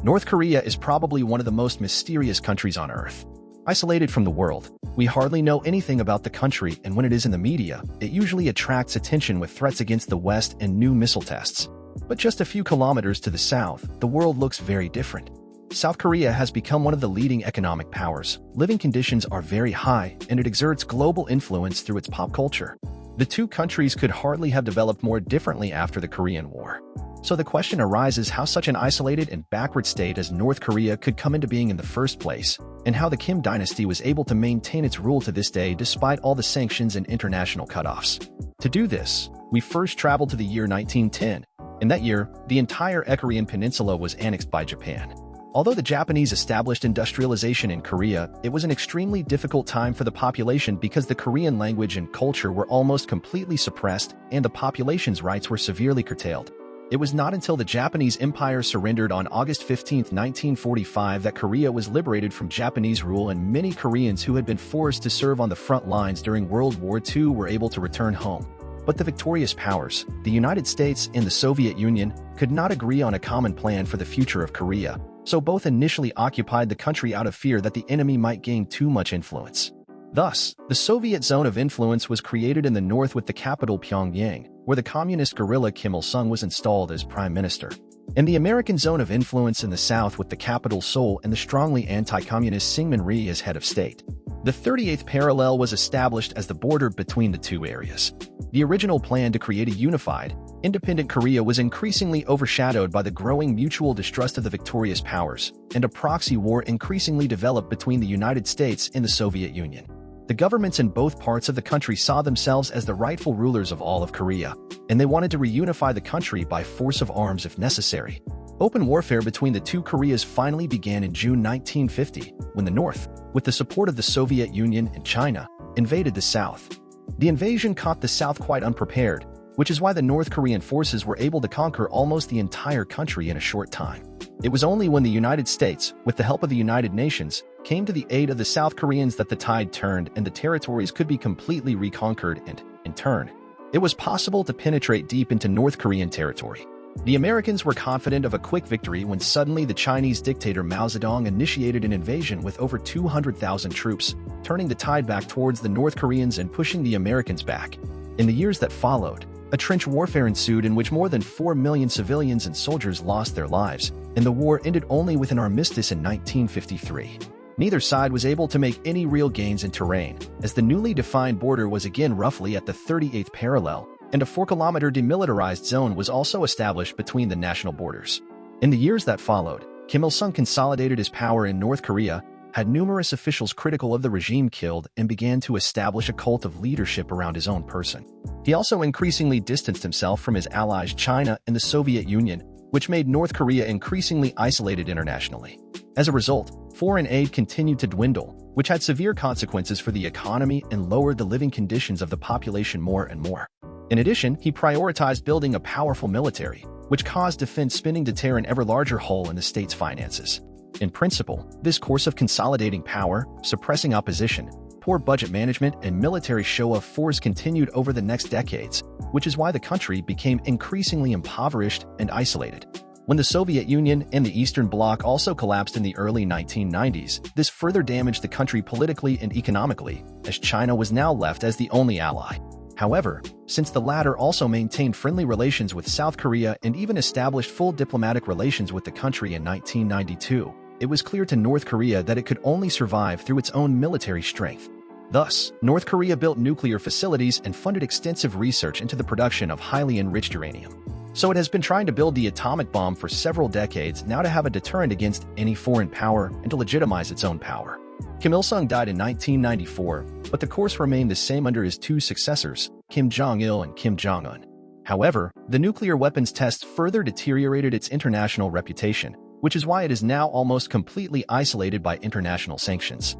North Korea is probably one of the most mysterious countries on Earth. Isolated from the world, we hardly know anything about the country, and when it is in the media, it usually attracts attention with threats against the West and new missile tests. But just a few kilometers to the south, the world looks very different. South Korea has become one of the leading economic powers. Living conditions are very high, and it exerts global influence through its pop culture. The two countries could hardly have developed more differently after the Korean War. So the question arises how such an isolated and backward state as North Korea could come into being in the first place, and how the Kim dynasty was able to maintain its rule to this day despite all the sanctions and international cutoffs. To do this, we first traveled to the year 1910. In that year, the entire Korean peninsula was annexed by Japan. Although the Japanese established industrialization in Korea, it was an extremely difficult time for the population because the Korean language and culture were almost completely suppressed and the population's rights were severely curtailed. It was not until the Japanese Empire surrendered on August 15, 1945 that Korea was liberated from Japanese rule, and many Koreans who had been forced to serve on the front lines during World War II were able to return home. But the victorious powers, the United States and the Soviet Union, could not agree on a common plan for the future of Korea, so both initially occupied the country out of fear that the enemy might gain too much influence. Thus, the Soviet zone of influence was created in the north with the capital Pyongyang, where the communist guerrilla Kim Il-sung was installed as prime minister, and the American zone of influence in the south with the capital Seoul and the strongly anti-communist Syngman Rhee as head of state. The 38th parallel was established as the border between the two areas. The original plan to create a unified, independent Korea was increasingly overshadowed by the growing mutual distrust of the victorious powers, and a proxy war increasingly developed between the United States and the Soviet Union. The governments in both parts of the country saw themselves as the rightful rulers of all of Korea, and they wanted to reunify the country by force of arms if necessary. Open warfare between the two Koreas finally began in June 1950, when the North, with the support of the Soviet Union and China, invaded the South. The invasion caught the South quite unprepared, which is why the North Korean forces were able to conquer almost the entire country in a short time. It was only when the United States, with the help of the United Nations, came to the aid of the South Koreans that the tide turned and the territories could be completely reconquered and, in turn, it was possible to penetrate deep into North Korean territory. The Americans were confident of a quick victory when suddenly the Chinese dictator Mao Zedong initiated an invasion with over 200,000 troops, turning the tide back towards the North Koreans and pushing the Americans back. In the years that followed, a trench warfare ensued in which more than 4 million civilians and soldiers lost their lives, and the war ended only with an armistice in 1953. Neither side was able to make any real gains in terrain, as the newly defined border was again roughly at the 38th parallel, and a 4-kilometer demilitarized zone was also established between the national borders. In the years that followed, Kim Il-sung consolidated his power in North Korea, had numerous officials critical of the regime killed, and began to establish a cult of leadership around his own person. He also increasingly distanced himself from his allies China and the Soviet Union, which made North Korea increasingly isolated internationally. As a result, foreign aid continued to dwindle, which had severe consequences for the economy and lowered the living conditions of the population more and more. In addition, he prioritized building a powerful military, which caused defense spending to tear an ever larger hole in the state's finances. In principle, this course of consolidating power, suppressing opposition, poor budget management, and military show of force continued over the next decades, which is why the country became increasingly impoverished and isolated. When the Soviet Union and the Eastern Bloc also collapsed in the early 1990s, this further damaged the country politically and economically, as China was now left as the only ally. However, since the latter also maintained friendly relations with South Korea and even established full diplomatic relations with the country in 1992, it was clear to North Korea that it could only survive through its own military strength. Thus, North Korea built nuclear facilities and funded extensive research into the production of highly enriched uranium. So it has been trying to build the atomic bomb for several decades now to have a deterrent against any foreign power and to legitimize its own power. Kim Il-sung died in 1994, but the course remained the same under his two successors, Kim Jong-il and Kim Jong-un. However, the nuclear weapons tests further deteriorated its international reputation, which is why it is now almost completely isolated by international sanctions.